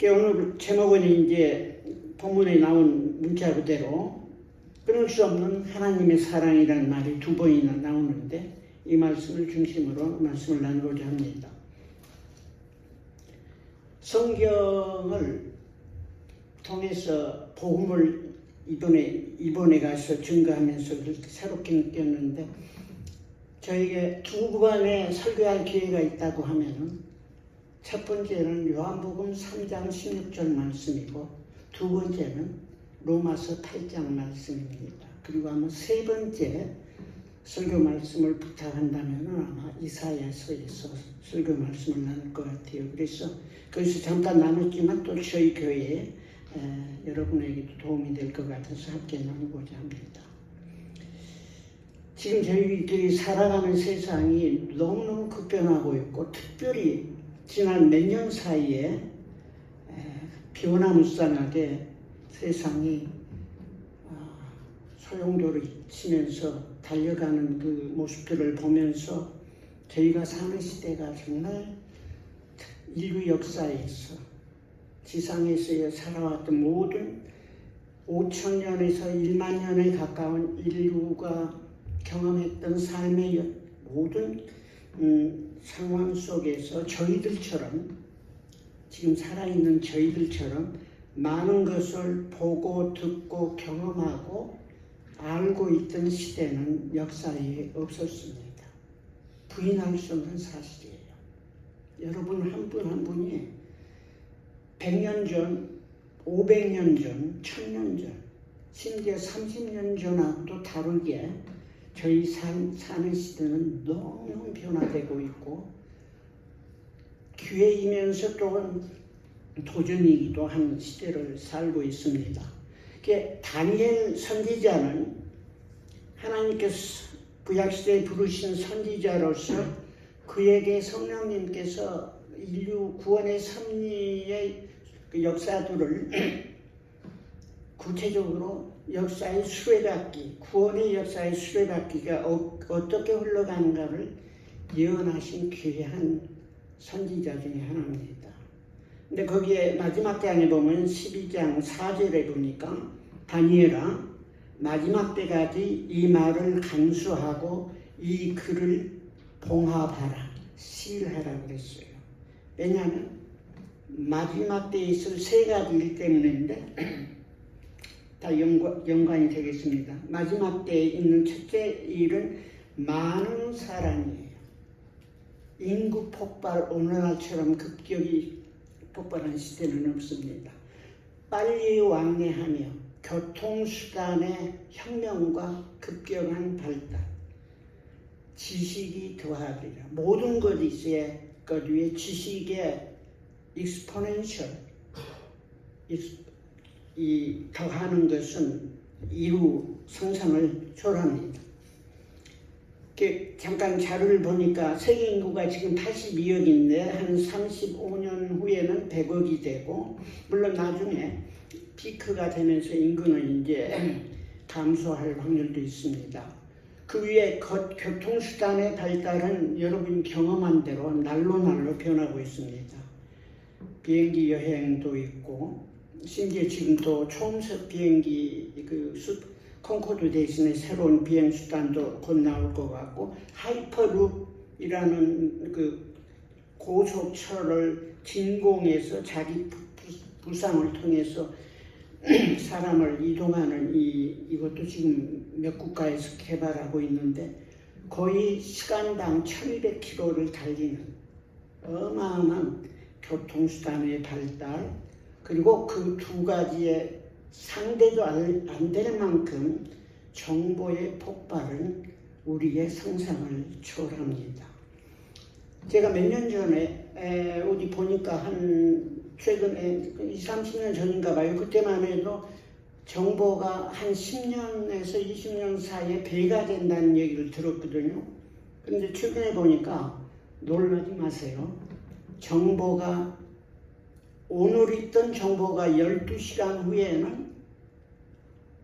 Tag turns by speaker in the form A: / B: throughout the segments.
A: 오늘 제목은 이제 본문에 나온 문자 그대로 끊을 수 없는 하나님의 사랑이라는 말이 두 번이나 나오는데 이 말씀을 중심으로 말씀을 나누고자 합니다. 성경을 통해서 복음을 이번에 가서 증거하면서 그렇게 새롭게 느꼈는데 저에게 두 번의 설교할 기회가 있다고 하면은 첫 번째는 요한복음 3장 16절 말씀이고 두 번째는 로마서 8장 말씀입니다. 그리고 아마 세 번째 설교 말씀을 부탁한다면 아마 이사야서에서 설교 말씀을 나눌 것 같아요. 그래서 거기서 잠깐 나눴지만 또 저희 교회에 여러분에게도 도움이 될 것 같아서 함께 나누고자 합니다. 지금 저희들이 살아가는 세상이 너무너무 급변하고 있고 특별히 지난 몇 년 사이에 비오나무쌍하게 세상이 소용돌이 치면서 달려가는 그 모습들을 보면서 저희가 사는 시대가 정말 인류 역사에서 지상에서 살아왔던 모든 5천년에서 1만 년에 가까운 인류가 경험했던 삶의 모든 상황 속에서 저희들처럼 지금 살아있는 저희들처럼 많은 것을 보고 듣고 경험하고 알고 있던 시대는 역사에 없었습니다. 부인할 수 없는 사실이에요. 여러분 한 분 한 분이 100년 전, 500년 전, 1000년 전, 심지어 30년 전하고도 다르게 저희 사는 시대는 너무 변화되고 있고 기회이면서 또한 도전이기도 한 시대를 살고 있습니다. 다니엘 선지자는 하나님께서 구약시대에 부르신 선지자로서 그에게 성령님께서 인류 구원의 섭리의 그 역사들을 구체적으로 역사의 수레바퀴, 구원의 역사의 수레바퀴가 어떻게 흘러가는가를 예언하신 귀한 선지자 중에 하나입니다. 근데 거기에 마지막 장에 보면 12장 4절에 보니까 다니엘아 마지막 때까지 이 말을 간수하고 이 글을 봉합하라, 시일하라 그랬어요. 왜냐하면 마지막 때에 있을 세 가지 일 때문인데 다 연관이 되겠습니다. 마지막 때에 있는 첫째 일은 많은 사람이에요. 인구 폭발, 오늘날처럼 급격히 폭발한 시대는 없습니다. 빨리 왕래하며 교통수단의 혁명과 급격한 발달, 지식이 더하리라. 모든 것이 있어야 것 위에 지식의 exponential, 이 더하는 것은 이루 상상을 초월합니다. 잠깐 자료를 보니까 세계 인구가 지금 82억인데 한 35년 후에는 100억이 되고 물론 나중에 피크가 되면서 인구는 이제 감소할 확률도 있습니다. 그 위에 교통수단의 발달은 여러분이 경험한 대로 날로 변하고 있습니다. 비행기 여행도 있고 심지어 지금 또 초음속 비행기 콩코드 대신에 새로운 비행 수단도 곧 나올 것 같고 하이퍼룹이라는 그 고속철을 진공해서 자기 부상을 통해서 사람을 이동하는 이것도 지금 몇 국가에서 개발하고 있는데 거의 시간당 1200km를 달리는 어마어마한 교통수단의 발달 그리고 그 두 가지의 상대도 안 될 만큼 정보의 폭발은 우리의 상상을 초월합니다. 제가 몇 년 전에 어디 보니까 최근에 20-30년 전인가 봐요. 그때만 해도 정보가 한 10년에서 20년 사이에 배가 된다는 얘기를 들었거든요. 그런데 최근에 보니까 놀라지 마세요. 오늘 있던 정보가 12시간 후에는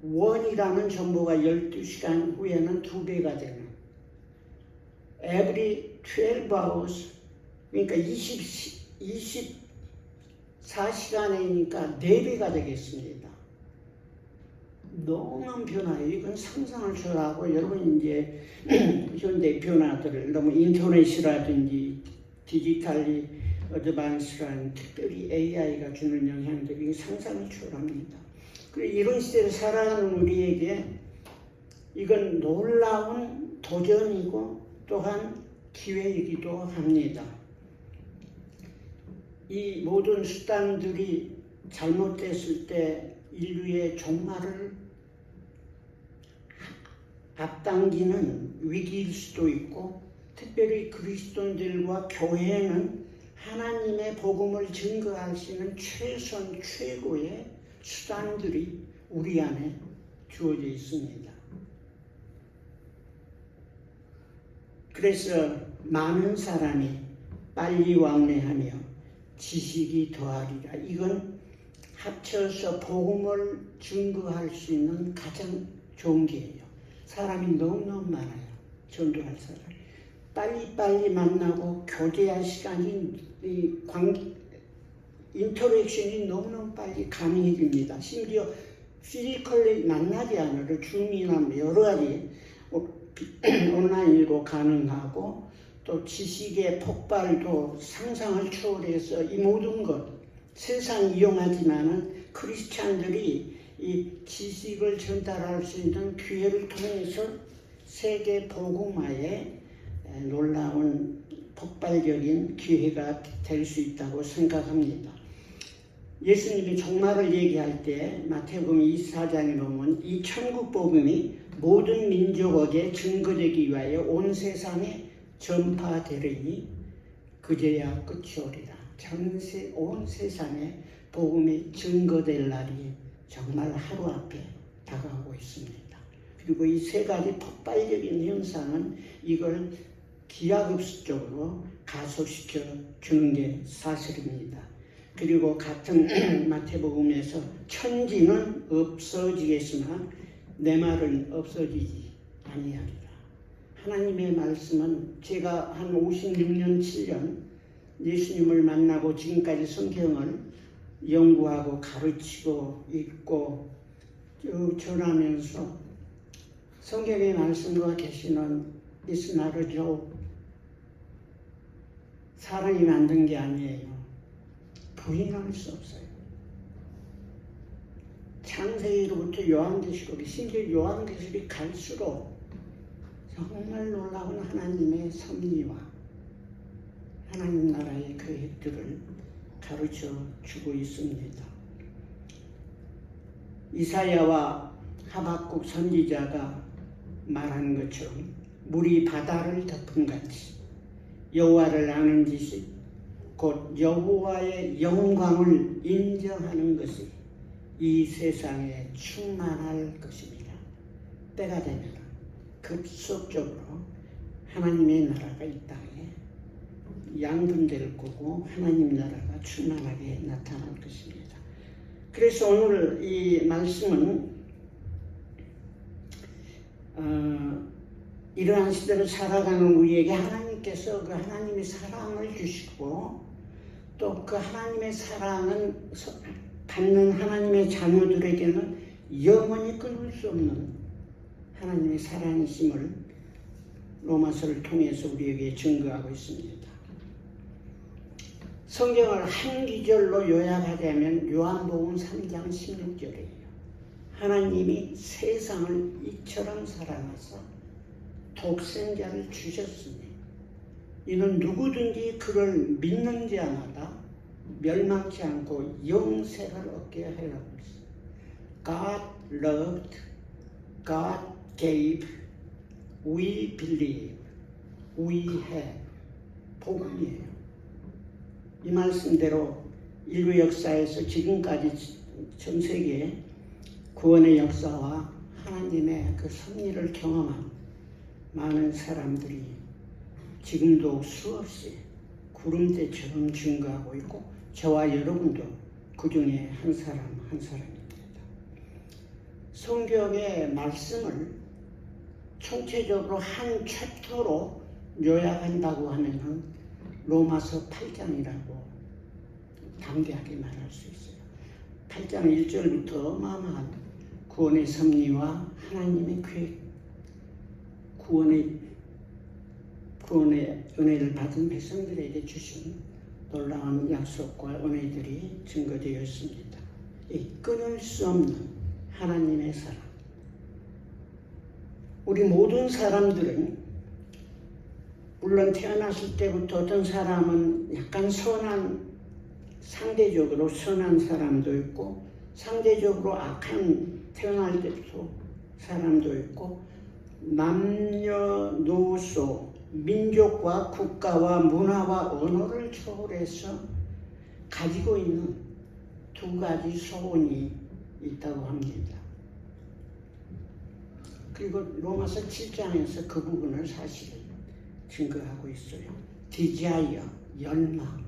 A: 원이라는 정보가 12시간 후에는 2배가 되는 every 12 hours 그러니까 24 4시간이니까 4배가 되겠습니다. 너무 변화해요. 이건 상상을 초월하고 여러분 이제 현대 변화들을 너무 인터넷이라든지 디지털리 어드밴스라는 특별히 AI가 주는 영향들이 상상을 초월합니다. 그리고 이런 시대를 살아가는 우리에게 이건 놀라운 도전이고 또한 기회이기도 합니다. 이 모든 수단들이 잘못됐을 때 인류의 종말을 앞당기는 위기일 수도 있고, 특별히 그리스도인들과 교회는 하나님의 복음을 증거할 수 있는 최고의 수단들이 우리 안에 주어져 있습니다. 그래서 많은 사람이 빨리 왕래하며 지식이 더하리라. 이건 합쳐서 복음을 증거할 수 있는 가장 좋은 기회예요. 사람이 너무너무 많아요. 전도할 사람. 빨리빨리 만나고 교제할 시간이 인터랙션이 너무너무 빨리 가능해집니다. 심지어 피지컬리 만나지 않아도 줌이나 여러 가지 온라인으로 가능하고, 또 지식의 폭발도 상상을 초월해서 이 모든 것 세상 이용하지만은 크리스찬들이 이 지식을 전달할 수 있는 기회를 통해서 세계 복음화에 놀라운 폭발적인 기회가 될 수 있다고 생각합니다. 예수님이 종말을 얘기할 때 마태복음 24장에 보면 이 천국 복음이 모든 민족에게 증거되기 위하여 온 세상에 전파되리니 그제야 끝이 오리라. 온 세상에 복음이 증거될 날이 정말 하루 앞에 다가오고 있습니다. 그리고 이 세 가지 폭발적인 현상은 이걸 기하급수적으로 가속시켜 주는 게 사실입니다. 그리고 같은 마태복음에서 천지는 없어지겠으나 내 말은 없어지지 아니하리라. 하나님의 말씀은 제가 한 56년, 7년 예수님을 만나고 지금까지 성경을 연구하고 가르치고 읽고 쭉 전하면서 성경의 말씀과 계시는 It's not a joke. 사람이 만든 게 아니에요. 부인할 수 없어요. 창세기로부터 요한계시록, 심지어 요한계시록이 갈수록 정말 놀라운 하나님의 섭리와 하나님 나라의 계획들을 가르쳐 주고 있습니다. 이사야와 하박국 선지자가 말한 것처럼 물이 바다를 덮은 같이 여호와를 아는 지식, 곧 여호와의 영광을 인정하는 것이 이 세상에 충만할 것입니다. 때가 되면 급속적으로 하나님의 나라가 이 땅에 양분될 거고 하나님 나라가 충만하게 나타날 것입니다. 그래서 오늘 이 말씀은 이러한 시대를 살아가는 우리에게 하나님께서 그 하나님의 사랑을 주시고, 또 그 하나님의 사랑은 받는 하나님의 자녀들에게는 영원히 끊을 수 없는 하나님의 사랑이심을 로마서를 통해서 우리에게 증거하고 있습니다. 성경을 한 기절로 요약하자면 요한복음 3장 16절이에요. 하나님이 세상을 이처럼 사랑하사 독생자를 주셨으니 이는 누구든지 그를 믿는 자마다 멸망치 않고 영생을 얻게 하려고 했어요. God loved, God gave, we believe, we have. 복음이에요. 이 말씀대로 인류 역사에서 지금까지 전 세계 구원의 역사와 하나님의 그 섭리를 경험한 많은 사람들이 지금도 수없이 구름대처럼 증거하고 있고, 저와 여러분도 그 중에 한 사람 한 사람입니다. 성경의 말씀을 총체적으로 한 챕터로 요약한다고 하면 로마서 8장이라고 담대하게 말할 수 있어요. 8장 1절부터 어마어마한 구원의 섭리와 하나님의 계획, 구원의 은혜를 받은 백성들에게 주신 놀라운 약속과 은혜들이 증거되어 있습니다. 이 끊을 수 없는 하나님의 사랑. 우리 모든 사람들은 물론 태어났을 때부터 어떤 사람은 약간 상대적으로 선한 사람도 있고 상대적으로 악한 태어날 때부터 사람도 있고 남녀노소 민족과 국가와 문화와 언어를 초월해서 가지고 있는 두 가지 소원이 있다고 합니다. 그리고 로마서 7장에서 그 부분을 사실은 증거하고 있어요. 디자이어, 열망.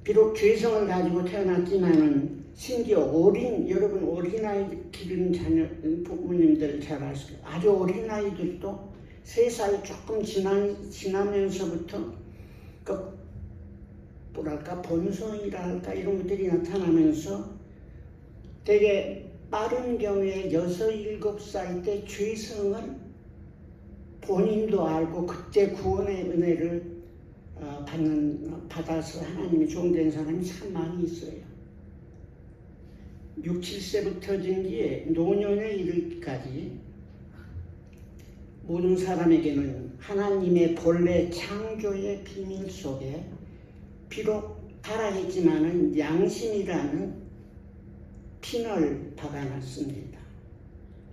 A: 비록 죄성을 가지고 태어났지만은 심지어 여러분 어린아이 기른 자녀 부모님들 잘 아시죠? 아주 어린아이들도 3살 조금 지나면서부터 본성이랄까 이런 것들이 나타나면서 되게 빠른 경우에 6, 7살 때 죄성을 본인도 알고 그때 구원의 은혜를 받아서 하나님의 종된 사람이 참 많이 있어요. 6, 7세부터 징기에 노년에 이르기까지 모든 사람에게는 하나님의 본래 창조의 비밀 속에 비록 타락했지만은 양심이라는 핀을 박아놨습니다.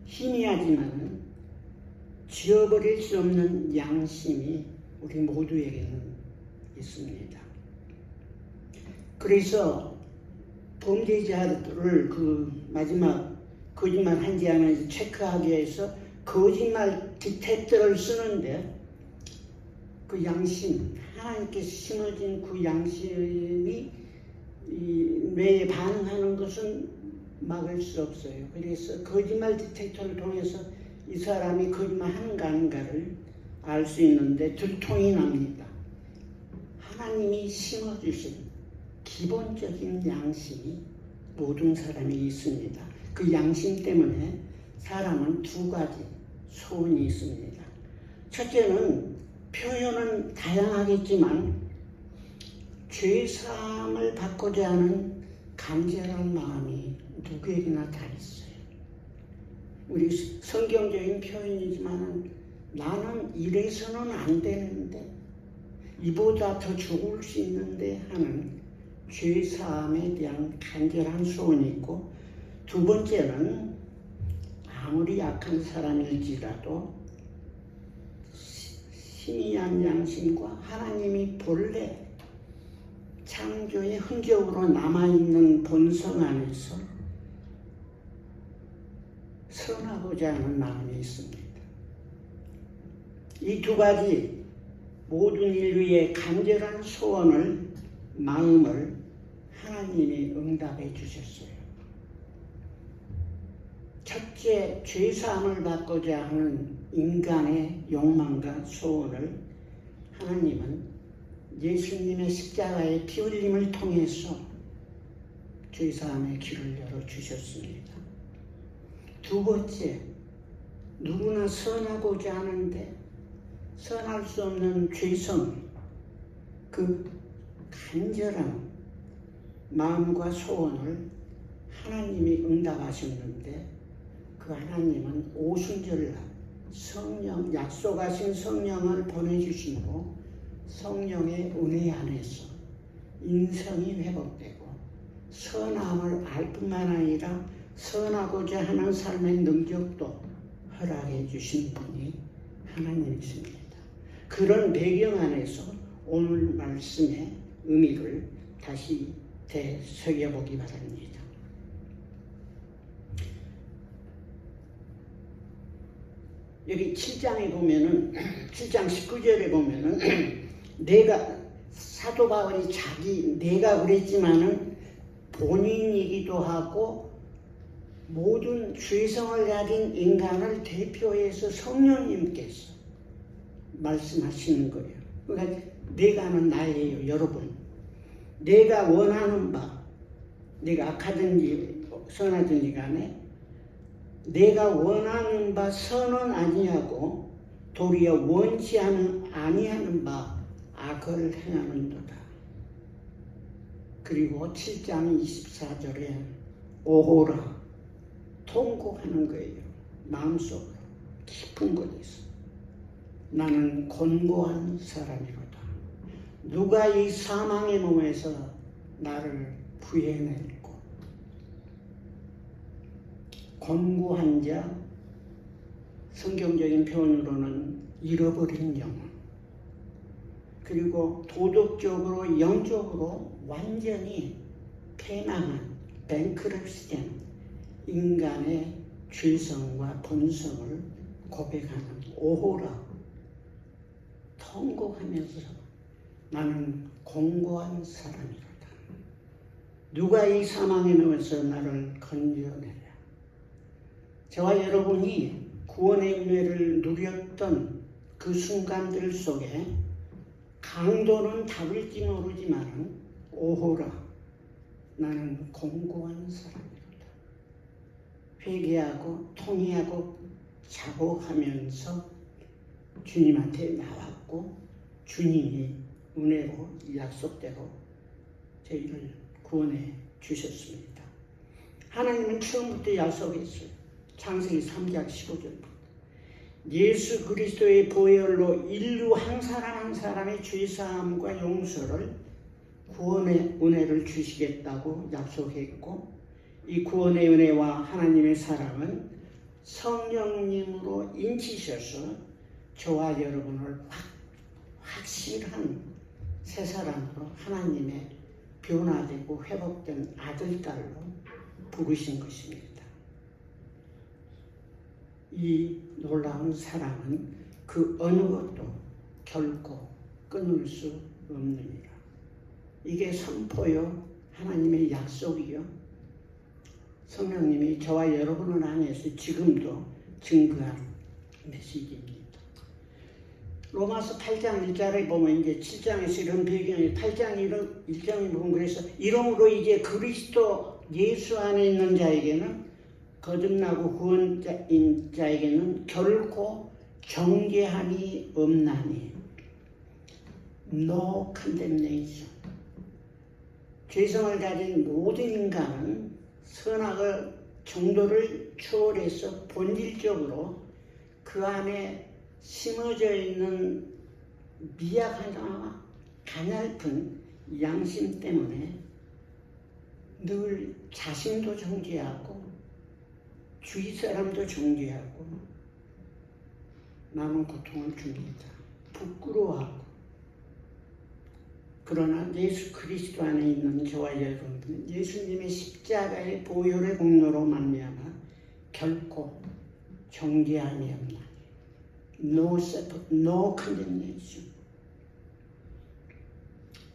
A: 희미하지만은 지워버릴 수 없는 양심이 우리 모두에게는 있습니다. 그래서 범죄자들을 마지막 거짓말 한지 안 한지 체크하기 위해서 거짓말 디텍터를 쓰는데 그 양심, 하나님께서 심어진 그 양심이 뇌에 반응하는 것은 막을 수 없어요. 그래서 거짓말 디텍터를 통해서 이 사람이 거짓말 하는가 아닌가를 알 수 있는데 들통이 납니다. 하나님이 심어주신 기본적인 양심이 모든 사람이 있습니다. 그 양심 때문에 사람은 두 가지 소원이 있습니다. 첫째는 표현은 다양하겠지만 죄사함을 받고자 하는 간절한 마음이 누구에게나 다 있어요. 우리 성경적인 표현이지만 나는 이래서는 안 되는데 이보다 더 좋을 수 있는데 하는 죄사함에 대한 간절한 소원이 있고, 두 번째는 아무리 약한 사람일지라도 희미한 양심과 하나님이 본래 창조의 흔적으로 남아있는 본성 안에서 선하고자 하는 마음이 있습니다. 이 두 가지 모든 인류의 간절한 소원을, 마음을 하나님이 응답해 주셨어요. 첫째, 죄사함을 받고자 하는 인간의 욕망과 소원을 하나님은 예수님의 십자가의 피 흘림을 통해서 죄사함의 길을 열어주셨습니다. 두 번째, 누구나 선하고자 하는데 선할 수 없는 죄성, 그 간절한 마음과 소원을 하나님이 응답하셨는데 그 하나님은 오순절날 성령, 약속하신 성령을 보내주심으로 성령의 은혜 안에서 인성이 회복되고 선함을 알 뿐만 아니라 선하고자 하는 삶의 능력도 허락해 주신 분이 하나님이십니다. 그런 배경 안에서 오늘 말씀의 의미를 다시 되새겨보기 바랍니다. 여기 7장에 보면은 7장 19절에 보면은 사도 바울이 내가 그랬지만은 본인이기도 하고 모든 죄성을 가진 인간을 대표해서 성령님께서 말씀하시는 거예요. 그러니까 내가는 나예요, 여러분. 내가 원하는 바, 내가 악하든지 선하든지 간에 내가 원하는 바 선은 아니하고 도리어 원치 아니하는 바 악을 행하는도다. 그리고 7장 24절에 오호라, 통곡하는 거예요. 마음속으로 깊은 곳에서 나는 곤고한 사람이로다. 누가 이 사망의 몸에서 나를 구해낼꼬. 곤고한 자, 성경적인 표현으로는 잃어버린 영혼, 그리고 도덕적으로 영적으로 완전히 패망한 뱅크럽시된 인간의 죄성과 본성을 고백하는 오호라, 통곡하면서 나는 공고한 사람이로다. 누가 이 사망의 몸에서 나를 건져내랴. 저와 여러분이 구원의 은혜를 누렸던 그 순간들 속에 강도는 답을지 모르지만 오호라, 나는 공고한 사람이로다. 회개하고 통회하고 자복하면서 주님한테 나왔고 주님이 은혜로 약속대로 저희를 구원해 주셨습니다. 하나님은 처음부터 약속했어요. 창세기 3장 15절부터 예수 그리스도의 보혈로 인류 한 사람 한 사람의 죄사함과 용서를 구원의 은혜를 주시겠다고 약속했고, 이 구원의 은혜와 하나님의 사랑은 성령님으로 인치셔서 저와 여러분을 확실한 새 사람으로 하나님의 변화되고 회복된 아들딸로 부르신 것입니다. 이 놀라운 사랑은 그 어느 것도 결코 끊을 수 없느니라. 이게 선포요, 하나님의 약속이요, 성령님이 저와 여러분을 향해서 지금도 증거한 메시지입니다. 로마서 8장 1절에 보면 이제 7장에서 이런 배경이 8장 1장에 보면 그래서 이러므로 이제 그리스도 예수 안에 있는 자에게는 거듭나고 구원자인 자에게는 결코 정죄함이 없나니. No condemnation. 죄성을 가진 모든 인간은 선악의 정도를 초월해서 본질적으로 그 안에 심어져 있는 미약하나 가냘픈 양심 때문에 늘 자신도 정죄하고 주위 사람도 정죄하고 남은 고통을 줍니다. 부끄러워하고. 그러나 예수 그리스도 안에 있는 저와 여러분은 예수님의 십자가의 보혈의 공로로 말미암아 결코 정죄함이 없나니. No condemnation.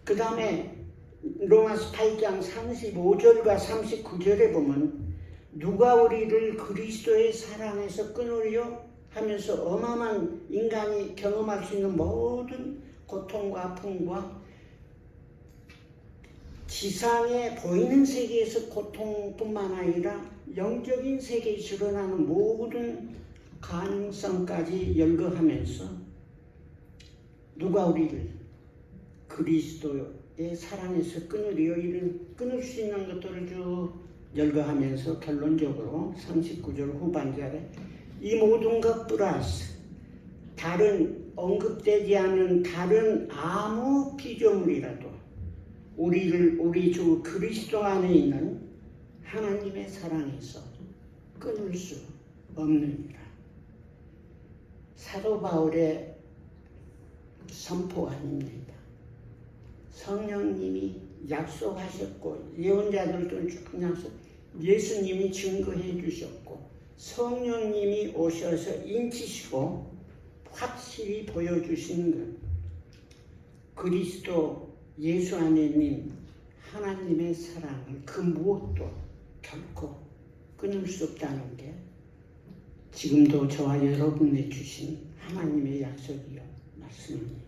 A: 그 다음에 로마서 8장 35절과 39절에 보면 누가 우리를 그리스도의 사랑에서 끊으려 하면서 어마어마한 인간이 경험할 수 있는 모든 고통과 아픔과 지상에 보이는 세계에서 고통뿐만 아니라 영적인 세계에서 일어나는 모든 가능성까지 열거하면서 누가 우리를 그리스도의 사랑에서 끊으려 끊을 수 있는 것들을 쭉 열거하면서 결론적으로 39절 후반절에 이 모든 것 플러스 다른 언급되지 않은 다른 아무 피조물이라도 우리 주 그리스도 안에 있는 하나님의 사랑에서 끊을 수 없느니라. 사도 바울의 선포 아닙니다. 성령님이 약속하셨고 예언자들도 쭉 약속, 예수님이 증거해 주셨고 성령님이 오셔서 인치시고 확실히 보여주신 것, 그리스도 예수 안에 있는 하나님의 사랑을 그 무엇도 결코 끊을 수 없다는 게 지금도 저와 여러분에 주신 하나님의 약속이요 말씀입니다.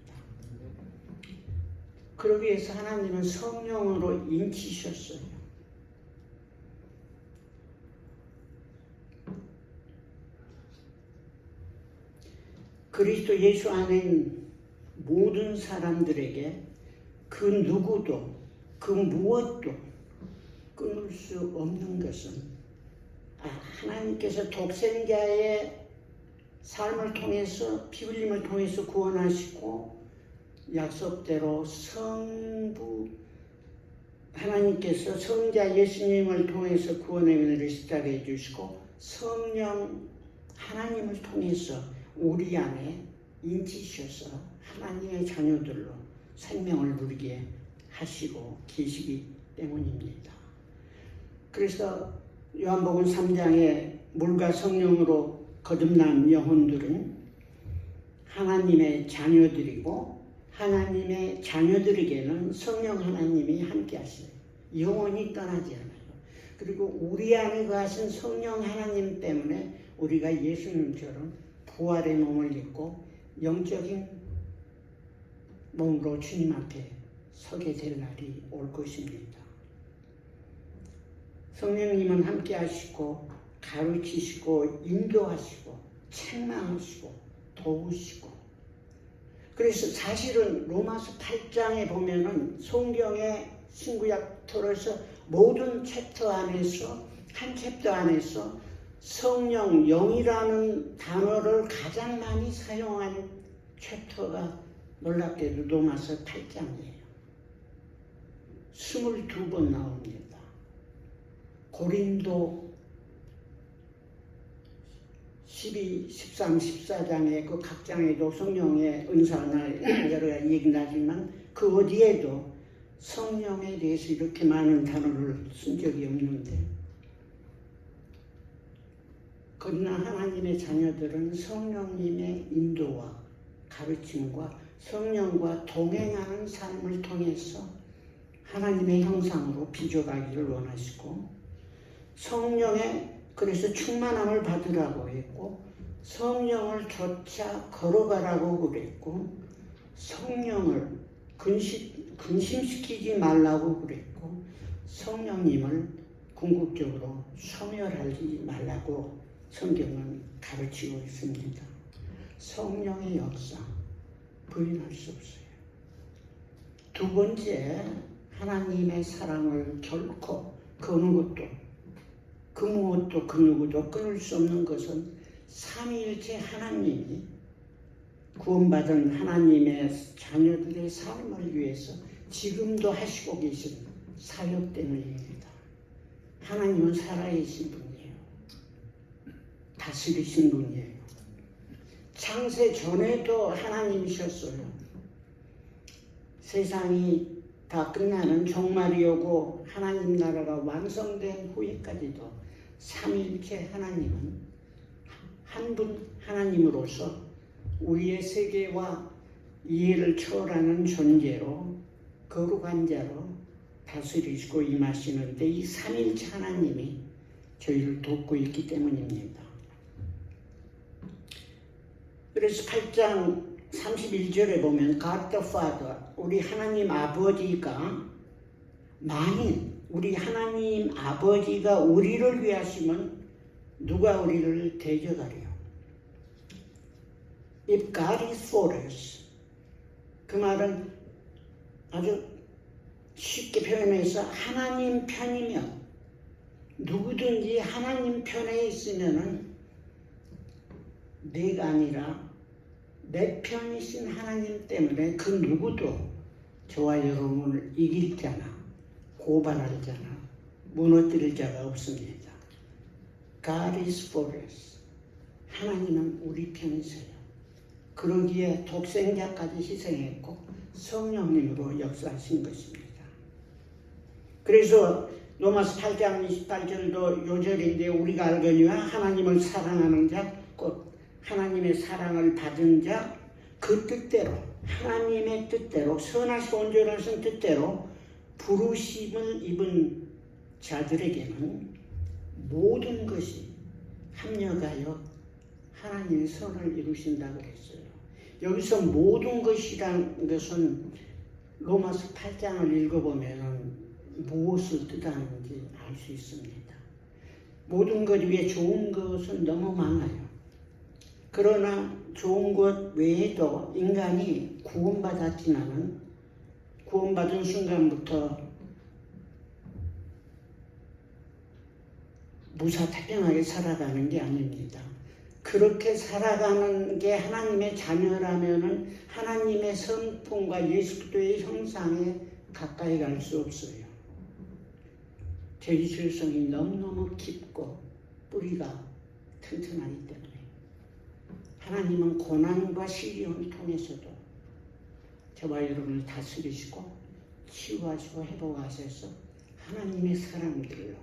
A: 그러기 위해서 하나님은 성령으로 인치셨어요. 그리스도 예수 안에 있는 모든 사람들에게 그 누구도 그 무엇도 끊을 수 없는 것은 하나님께서 독생자의 삶을 통해서 피 흘림을 통해서 구원하시고 약속대로 성부 하나님께서 성자 예수님을 통해서 구원의 은혜를 시작해 주시고 성령 하나님을 통해서 우리 안에 인치셔서 하나님의 자녀들로 생명을 누리게 하시고 계시기 때문입니다. 그래서 요한복음 3장에 물과 성령으로 거듭난 영혼들은 하나님의 자녀들이고 하나님의 자녀들에게는 성령 하나님이 함께 하시네요. 영원히 떠나지 않아요. 그리고 우리 안에 거하신 성령 하나님 때문에 우리가 예수님처럼 부활의 몸을 입고 영적인 몸으로 주님 앞에 서게 될 날이 올 것입니다. 성령님은 함께 하시고 가르치시고 인도하시고 책망하시고 도우시고, 그래서 사실은 로마서 8장에 보면은 성경의 신구약 토로서 모든 챕터 안에서 한 챕터 안에서 성령, 영이라는 단어를 가장 많이 사용한 챕터가 놀랍게도 로마서 8장이에요. 22번 나옵니다. 고린도 12, 13, 14장의 그 각 장에도 성령의 은사나 여러 가지 얘기 나지만 그 어디에도 성령에 대해서 이렇게 많은 단어를 쓴 적이 없는데, 그러나 하나님의 자녀들은 성령님의 인도와 가르침과 성령과 동행하는 삶을 통해서 하나님의 형상으로 빚어가기를 원하시고, 성령의 그래서 충만함을 받으라고 했고, 성령을 쫓아 걸어가라고 그랬고, 성령을 근심시키지 말라고 그랬고, 성령님을 궁극적으로 소멸하지 말라고 성경은 가르치고 있습니다. 성령의 역사 부인할 수 없어요. 두 번째, 하나님의 사랑을 결코 그 누구도 그 무엇도 그 누구도 끊을 수 없는 것은 삼위일체 하나님이 구원받은 하나님의 자녀들의 삶을 위해서 지금도 하시고 계신 사역 때문입니다. 하나님은 살아계신 분이에요. 다스리신 분이에요. 창세 전에도 하나님이셨어요. 세상이 다 끝나는 종말이 오고 하나님 나라가 완성된 후에까지도 삼위일체 하나님은 한 분 하나님으로서 우리의 세계와 이해를 초월하는 존재로 거룩한 자로 다스리시고 임하시는데, 이 삼위일체 하나님이 저희를 돕고 있기 때문입니다. 그래서 8장 31절에 보면 God the Father, 우리 하나님 아버지가 만일 우리 하나님 아버지가 우리를 위하시면 누가 우리를 대적하리요? If God is for us, 그 말은 아주 쉽게 표현해서 하나님 편이면, 누구든지 하나님 편에 있으면은 내가 아니라 내 편이신 하나님 때문에 그 누구도 저와 여러분을 이길 자나 고발할 자나 무너뜨릴 자가 없습니다. God is for us. 하나님은 우리 편이세요. 그러기에 독생자까지 희생했고 성령님으로 역사하신 것입니다. 그래서 로마서 8장 28절도 요절인데, 우리가 알거니와 하나님을 사랑하는 자 곧 하나님의 사랑을 받은 자 그 뜻대로, 하나님의 뜻대로, 선하시고 온전하신 뜻대로 부르심을 입은 자들에게는 모든 것이 합력하여 하나님의 선을 이루신다고 그랬어요. 여기서 모든 것이란 것은 로마서 8장을 읽어보면 무엇을 뜻하는지 알 수 있습니다. 모든 것 위에 좋은 것은 너무 많아요. 그러나 좋은 것 외에도 인간이 구원받았지만은 구원받은 순간부터 무사태평하게 살아가는 게 아닙니다. 그렇게 살아가는 게 하나님의 자녀라면은 하나님의 성품과 예수 그리스도의 형상에 가까이 갈 수 없어요. 죄질성이 너무너무 깊고 뿌리가 튼튼하기 때문에 하나님은 고난과 시련을 통해서도 저와 여러분을 다스리시고 치유하시고 회복하셔서 하나님의 사랑들로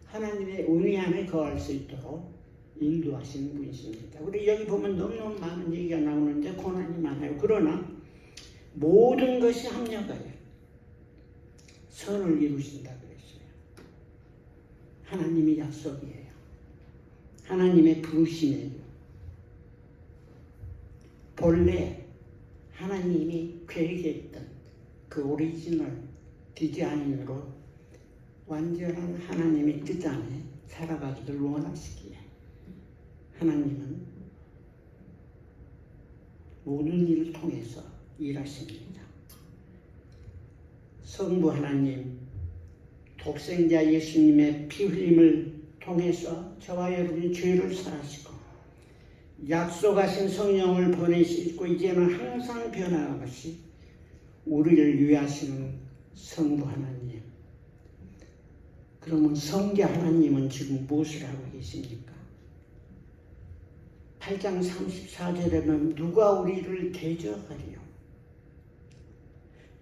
A: 하나님의 은혜 안에 거할 수 있도록 인도하시는 분이십니다. 우리 여기 보면 너무너무 많은 얘기가 나오는데 고난이 많아요. 그러나 모든 것이 합력하여 선을 이루신다 그랬어요. 하나님의 약속이에요. 하나님의 부르심이에요. 본래 하나님이 계획했던 그 오리지널 디자인으로 완전한 하나님의 뜻 안에 살아가기를 원하시기에 하나님은 모든 일을 통해서 일하십니다. 성부 하나님, 독생자 예수님의 피 흘림을 통해서 저와 여러분이 죄를 사하시고 약속하신 성령을 보내시고 이제는 항상 변함없이 우리를 위하시는 성부 하나님. 그러면 성자 하나님은 지금 무엇을 하고 계십니까? 8장 34절에는 누가 우리를 대적하리요?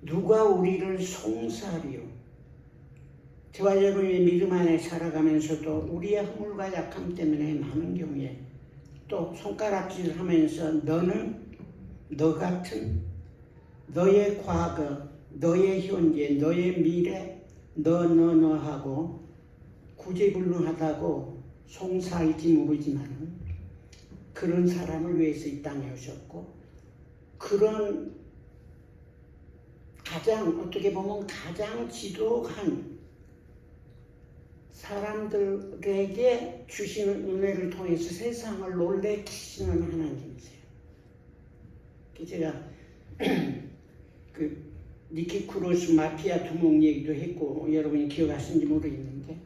A: 누가 우리를 송사하리요? 저와 여러분의 믿음 안에 살아가면서도 우리의 허물과 약함 때문에 많은 경우에 또 손가락질을 하면서 너는 너 같은 너의 과거, 너의 현재, 너의 미래 너 하고 구제불능하다고 송사할지 모르지만 그런 사람을 위해서 이 땅에 오셨고 그런 어떻게 보면 가장 지독한 사람들에게 주시는 은혜를 통해서 세상을 놀래키시는 하나님이세요. 제가 니키 크루스 마피아 두목 얘기도 했고 여러분이 기억하시는지 모르겠는데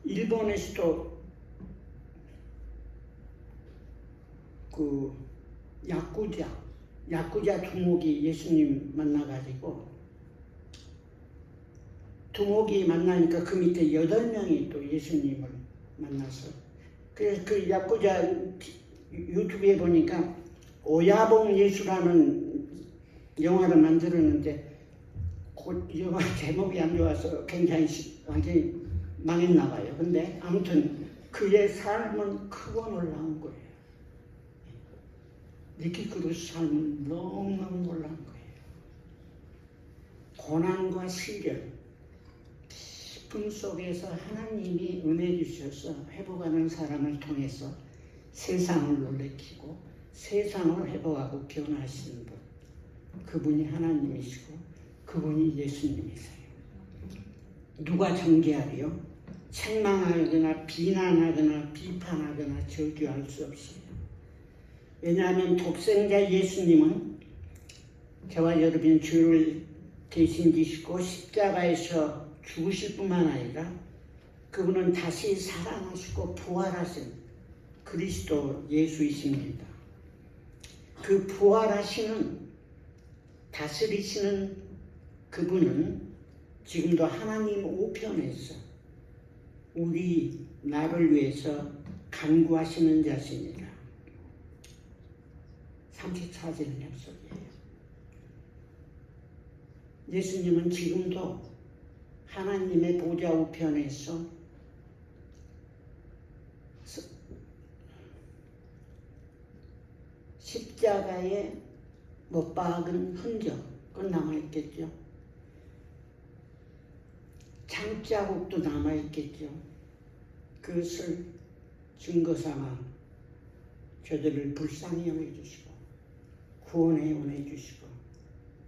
A: 일본에서도 그 야쿠자 두목이 예수님 만나가지고 두목이 만나니까 그 밑에 8명이 또 예수님을 만나서 그래서 그 야쿠자 유튜브에 보니까 오야봉 예수라는 영화를 만들었는데 그 영화 제목이 안 좋아서 굉장히 완전히 망했나 봐요. 근데 아무튼 그의 삶은 크고 놀라운 거예요. 니키 크루스 삶은 너무너무 놀라운 거예요. 고난과 시련 깊은 속에서 하나님이 은혜 주셔서 회복하는 사람을 통해서 세상을 놀래키고 세상을 회복하고 변화하시는 분, 그분이 하나님이시고 그분이 예수님이세요. 누가 정죄하리요? 책망하거나 비난하거나 비판하거나 저주할 수 없어요. 왜냐하면 독생자 예수님은 저와 여러분의 죄를 대신 지시고 십자가에서 죽으실 뿐만 아니라 그분은 다시 살아나시고 부활하신 그리스도 예수이십니다. 그 부활하시는 다스리시는 그분은 지금도 하나님 우편에서 나를 위해서 간구하시는 자신이라. 34절 약속이에요. 예수님은 지금도 하나님의 보좌 우편에서 십자가에 못 박은 흔적은 남아있겠죠. 장자국도 남아있겠죠. 그것을 증거삼아 저들을 불쌍히 여겨주시고 구원에 원해 주시고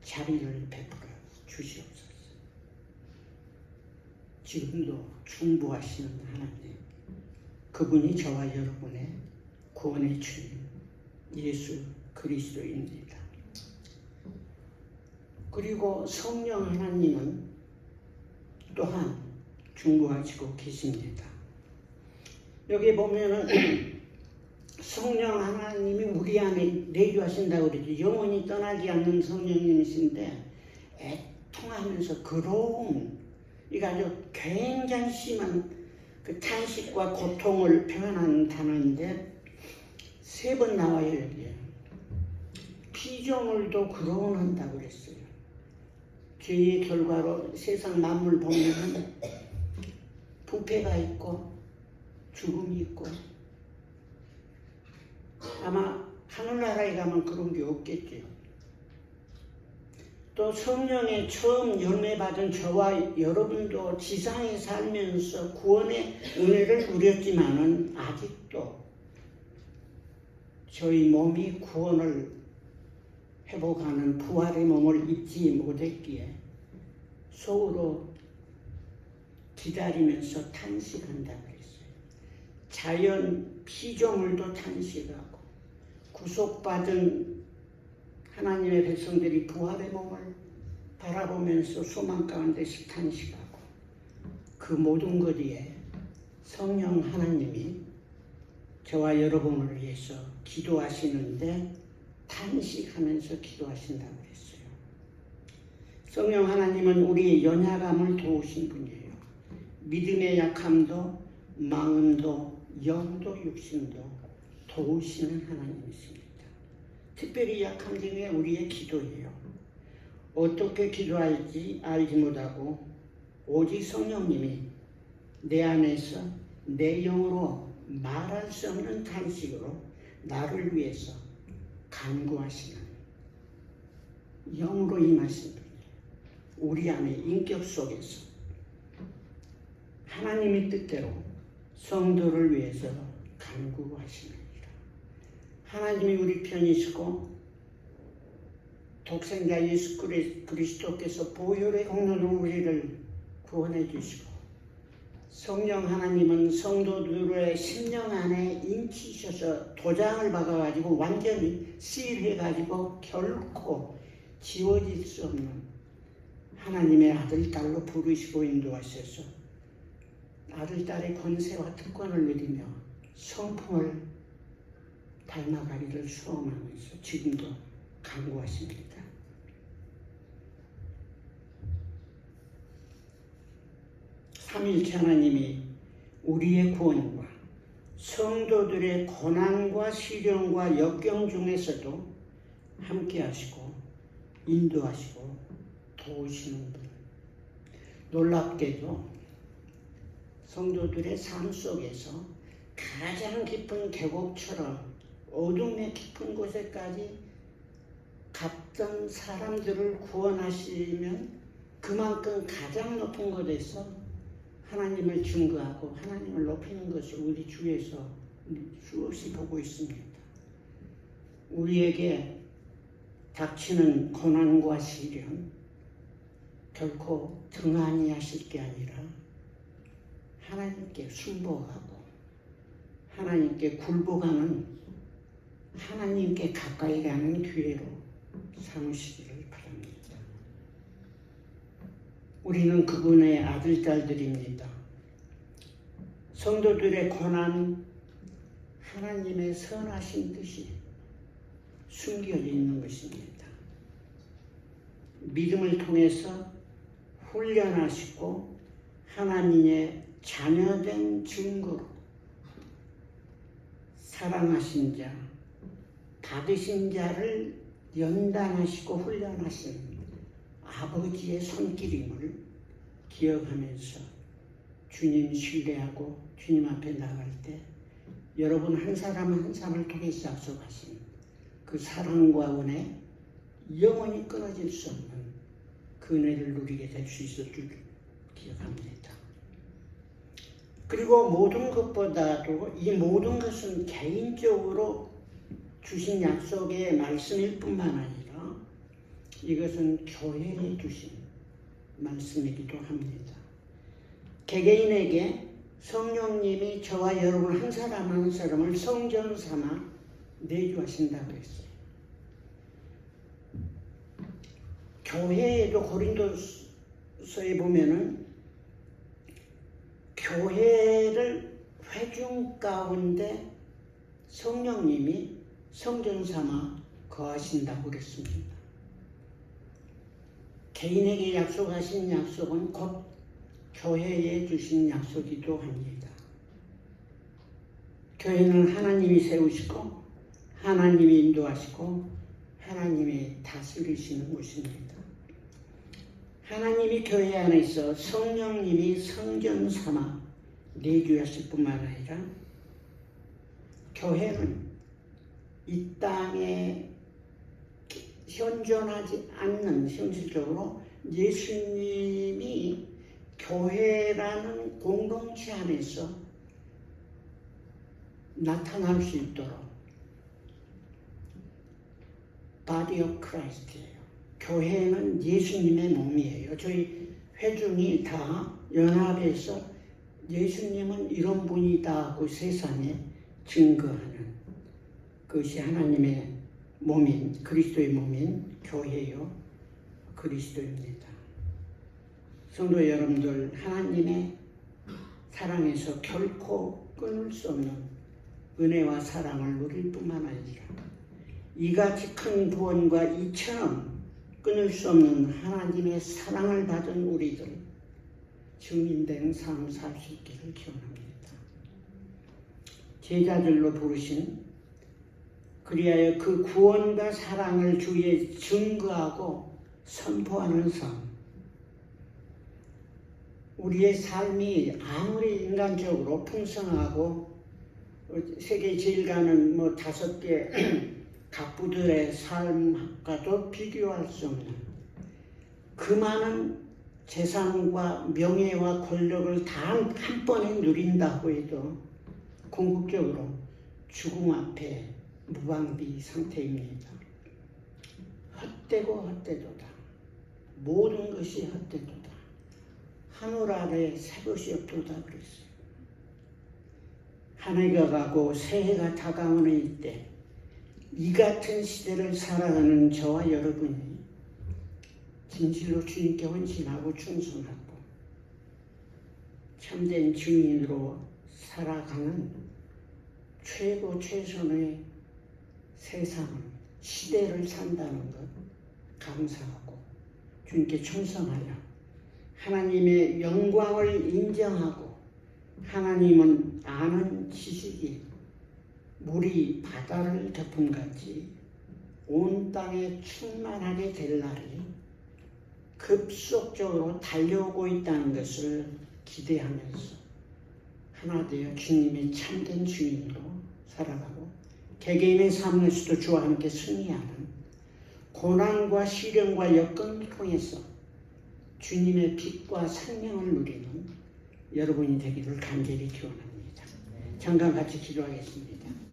A: 자비를 베풀어 주시옵소서. 지금도 중보하시는 하나님, 그분이 저와 여러분의 구원의 주님 예수 그리스도입니다. 그리고 성령 하나님은 또한 중보하시고 계십니다. 여기 보면은 성령 하나님이 우리 안에 내주하신다고 그러죠. 영원히 떠나지 않는 성령님이신데 애통하면서 그로움, 이거 아주 굉장히 심한 그 탄식과 고통을 표현하는 단어인데 3번 나와요. 여기에 피조물도 그로움한다고 그랬어요. 죄의 결과로 세상 만물 보면은 부패가 있고 죽음이 있고, 아마 하늘나라에 가면 그런 게 없겠죠. 또 성령의 처음 열매 받은 저와 여러분도 지상에 살면서 구원의 은혜를 누렸지만은 아직도 저희 몸이 구원을 회복하는 부활의 몸을 입지 못했기에 속으로 기다리면서 탄식한다고 했어요. 자연 피조물도 탄식하고 구속받은 하나님의 백성들이 부활의 몸을 바라보면서 소망 가운데씩 탄식하고, 그 모든 것 위에 성령 하나님이 저와 여러분을 위해서 기도하시는데 탄식하면서 기도하신다고 했어요. 성령 하나님은 우리의 연약함을 도우신 분이에요. 믿음의 약함도 마음도 영도 육신도 도우시는 하나님이십니다. 특별히 약함 중에 우리의 기도예요. 어떻게 기도할지 알지 못하고 오직 성령님이 내 안에서 내 영으로 말할 수 없는 탄식으로 나를 위해서 간구하시는 영으로 임하신 분이에요. 우리 안의 인격 속에서 하나님의 뜻대로 성도를 위해서 간구하시느니라. 하나님이 우리 편이시고 독생자 예수 그리스도께서 보혈의 공로로 우리를 구원해 주시고, 성령 하나님은 성도들의 심령 안에 인치셔서 도장을 박아가지고 완전히 시일해가지고 결코 지워질 수 없는 하나님의 아들, 딸로 부르시고 인도하셔서 아들, 딸의 권세와 특권을 누리며 성품을 닮아가기를 소원하면서 지금도 간구하십니다. 삼위일체 하나님이 우리의 구원과 성도들의 고난과 시련과 역경 중에서도 함께 하시고 인도하시고 도우시는 분. 놀랍게도 성도들의 삶 속에서 가장 깊은 계곡처럼 어둠의 깊은 곳에까지 갔던 사람들을 구원하시면 그만큼 가장 높은 곳에서 하나님을 증거하고 하나님을 높이는 것을 우리 주에서 수없이 보고 있습니다. 우리에게 닥치는 고난과 시련 결코 등한히 하실 게 아니라 하나님께 순복하고 하나님께 굴복하는, 하나님께 가까이 가는 기회로 삼으시기를 바랍니다. 우리는 그분의 아들, 딸들입니다. 성도들의 고난, 하나님의 선하신 뜻이 숨겨져 있는 것입니다. 믿음을 통해서 훈련하시고 하나님의 자녀된 증거로 사랑하신 자, 받으신 자를 연단하시고 훈련하신 아버지의 손길임을 기억하면서 주님 신뢰하고 주님 앞에 나갈 때 여러분 한 사람 한 사람을 통해서 약속하신 그 사랑과 은혜, 영원히 끊어질 수 없는 그 은혜를 누리게 될 수 있을 줄 기억합니다. 그리고 모든 것보다도 이 모든 것은 개인적으로 주신 약속의 말씀일 뿐만 아니라 이것은 교회에 주신 말씀이기도 합니다. 개개인에게 성령님이 저와 여러분 한 사람 한 사람을 성전 삼아 내주하신다고 했어요. 교회에도 고린도서에 보면은 교회를 회중 가운데 성령님이 성전 삼아 거하신다고 그랬습니다. 개인에게 약속하신 약속은 곧 교회에 주신 약속이기도 합니다. 교회는 하나님이 세우시고 하나님이 인도하시고 하나님이 다스리시는 곳입니다. 하나님이 교회 안에 있어 성령님이 성전 삼아 내주하실 뿐만 아니라 교회는 이 땅에 현존하지 않는 현실적으로 예수님이 교회라는 공동체 안에서 나타날 수 있도록 Body of Christ예요. 교회는 예수님의 몸이에요. 저희 회중이 다 연합해서 예수님은 이런 분이다 하고 세상에 증거하는 그것이 하나님의 몸인 그리스도의 몸인 교회요 그리스도입니다. 성도 여러분들, 하나님의 사랑에서 결코 끊을 수 없는 은혜와 사랑을 누릴 뿐만 아니라 이같이 큰 구원과 이처럼 끊을 수 없는 하나님의 사랑을 받은 우리들 증인된 삶 살 수 있기를 기원합니다. 제자들로 부르신 그리하여 그 구원과 사랑을 주위에 증거하고 선포하는 삶. 우리의 삶이 아무리 인간적으로 풍성하고 세계 제일 가는 5개 각부들의 삶과도 비교할 수 없는 그 많은 재산과 명예와 권력을 다 한 번에 누린다고 해도 궁극적으로 죽음 앞에 무방비 상태입니다. 헛되고 헛되도다. 모든 것이 헛되도다. 하늘 아래 새 것이 없도다 그랬어요. 한 해가 가고 새해가 다가오는 이때 이 같은 시대를 살아가는 저와 여러분이 진실로 주님께 헌신하고 충성하고 참된 증인으로 살아가는 최선의 세상을 시대를 산다는 것 감사하고 주님께 충성하여 하나님의 영광을 인정하고 하나님은 아는 지식이 물이 바다를 덮음같이 온 땅에 충만하게 될 날이 급속적으로 달려오고 있다는 것을 기대하면서 하나 되어 주님의 참된 주인으로 살아가고 개개인의 삶에서도 주와 함께 승리하는 고난과 시련과 여건을 통해서 주님의 빛과 생명을 누리는 여러분이 되기를 간절히 기원합니다. 잠깐 같이 기도하겠습니다.